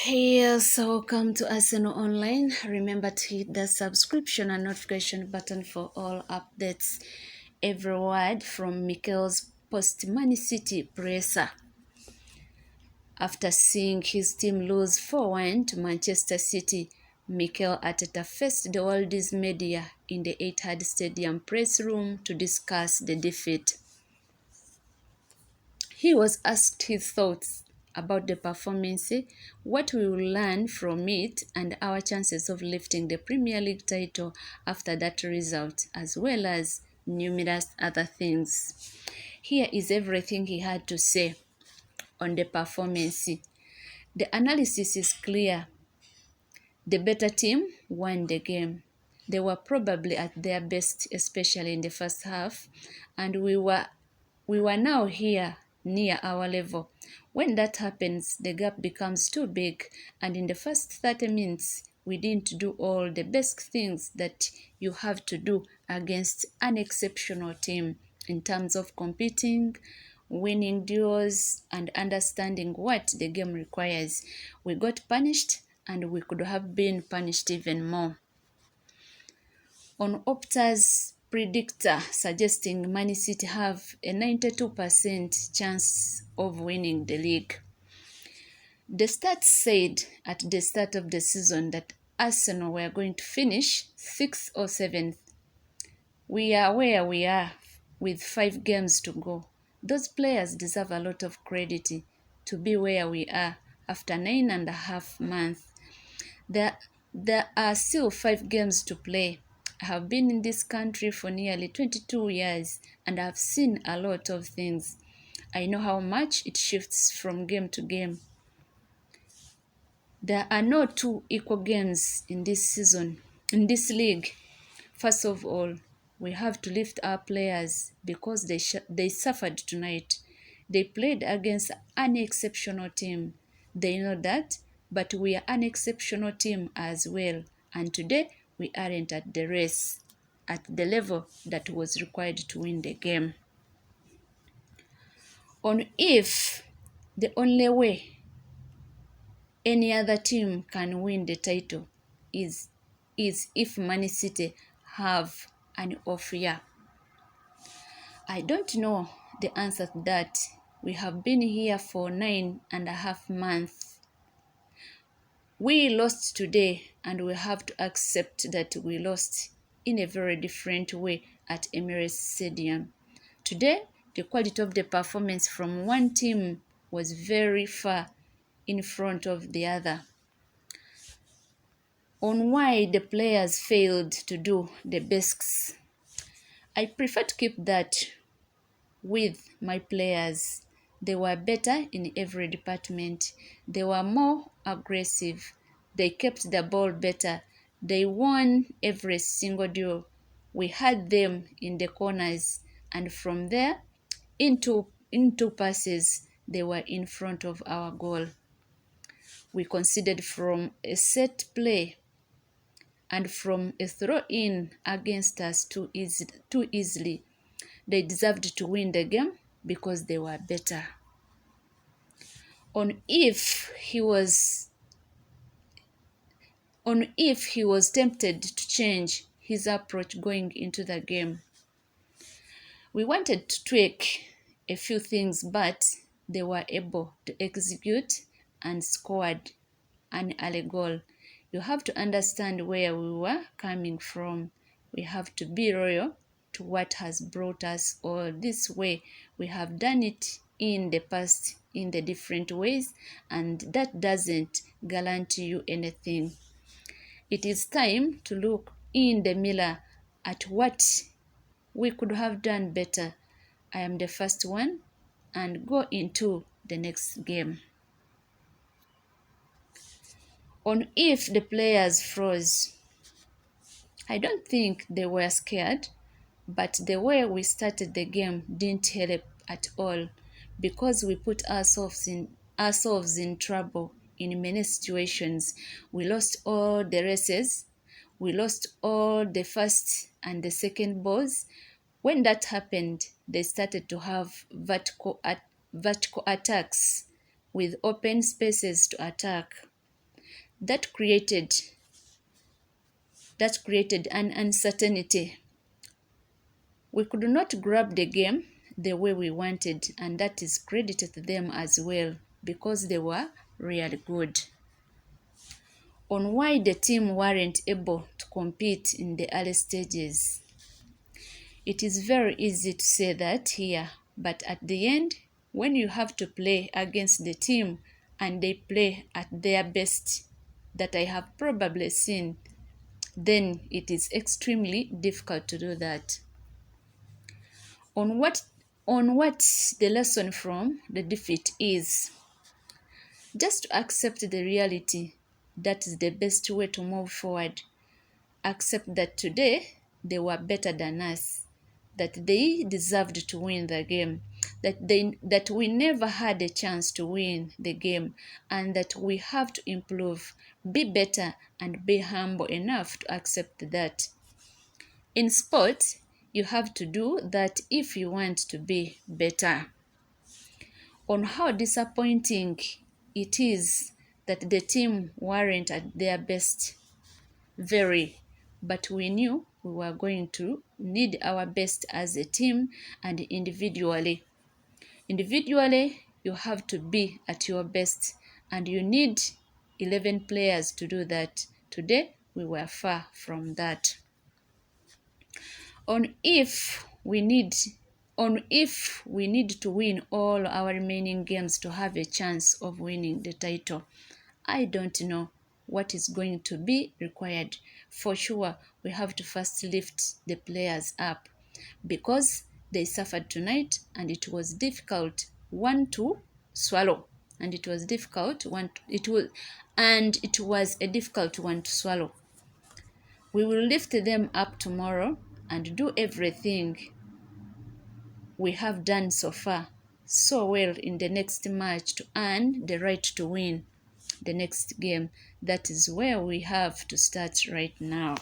Yes, welcome to Arsenal Online. Remember to hit the subscription and notification button for all updates. Every word from Mikel's post-Man City presser. After seeing his team lose 4-1 to Manchester City, Mikel Arteta faced the world's media in the Etihad Stadium press room to discuss the defeat. He was asked his thoughts about the performance, what we will learn from it, and our chances of lifting the Premier League title after that result, as well as numerous other things. Here is everything he had to say on the performance. The analysis is clear. The better team won the game. They were probably at their best, especially in the first half, and we were now here near our level. When that happens, the gap becomes too big, and in the first 30 minutes, we didn't do all the best things that you have to do against an exceptional team in terms of competing, winning duels, and understanding what the game requires. We got punished, and we could have been punished even more. On Opta's predictor suggesting Man City have a 92% chance of winning the league. The stats said at the start of the season that Arsenal were going to finish 6th or 7th. We are where we are with 5 games to go. Those players deserve a lot of credit to be where we are after 9.5 months. There are still 5 games to play. I have been in this country for nearly 22 years and I've seen a lot of things. I know how much it shifts from game to game. There are no 2 equal games in this season, in this league. First of all, we have to lift our players because they suffered tonight. They played against an exceptional team. They know that, but we are an exceptional team as well. And today, we aren't at the race, at the level that was required to win the game. On if the only way any other team can win the title is if Man City have an off year. I don't know the answer to that. We have been here for 9.5 months. We lost today and we have to accept that we lost in a very different way at Emirates Stadium. Today, the quality of the performance from one team was very far in front of the other. On why the players failed to do the basics, I prefer to keep that with my players. They were better in every department. They were more aggressive. They kept the ball better. They won every single duel. We had them in the corners, and from there, into passes, they were in front of our goal. We conceded from a set play and from a throw-in against us too easily. They deserved to win the game because they were better. On if he was tempted to change his approach going into the game. We wanted to tweak a few things, but they were able to execute and scored an early goal. You have to understand where we were coming from. We have to be loyal to what has brought us all this way. We have done it in the past in the different ways, and that doesn't guarantee you anything. It is time to look in the mirror at what we could have done better. I am the first one, and go into the next game. On if the players froze, I don't think they were scared, but the way we started the game didn't help at all because we put ourselves in trouble in many situations. We lost all the races. We lost all the first and the second balls. When that happened, they started to have vertical attacks with open spaces to attack. That created an uncertainty. We could not grab the game the way we wanted, and that is credited to them as well because they were really good. On why the team weren't able to compete in the early stages, it is very easy to say that here, but at the end, when you have to play against the team and they play at their best that I have probably seen, then it is extremely difficult to do that. On what the lesson from the defeat is, just to accept the reality. That is the best way to move forward. Accept that today they were better than us, that they deserved to win the game, that we never had a chance to win the game, and that we have to improve, be better, and be humble enough to accept that. In sport, you have to do that if you want to be better. On how disappointing it is that the team weren't at their best, very, but we knew we were going to need our best as a team and individually. Individually, you have to be at your best, and you need 11 players to do that. Today, we were far from that. On if we need to win all our remaining games to have a chance of winning the title, I don't know what is going to be required. For sure, we have to first lift the players up because they suffered tonight and it was difficult one to swallow. And it was a difficult one to swallow. We will lift them up tomorrow and do everything we have done so far so well in the next match to earn the right to win the next game. That is where we have to start right now.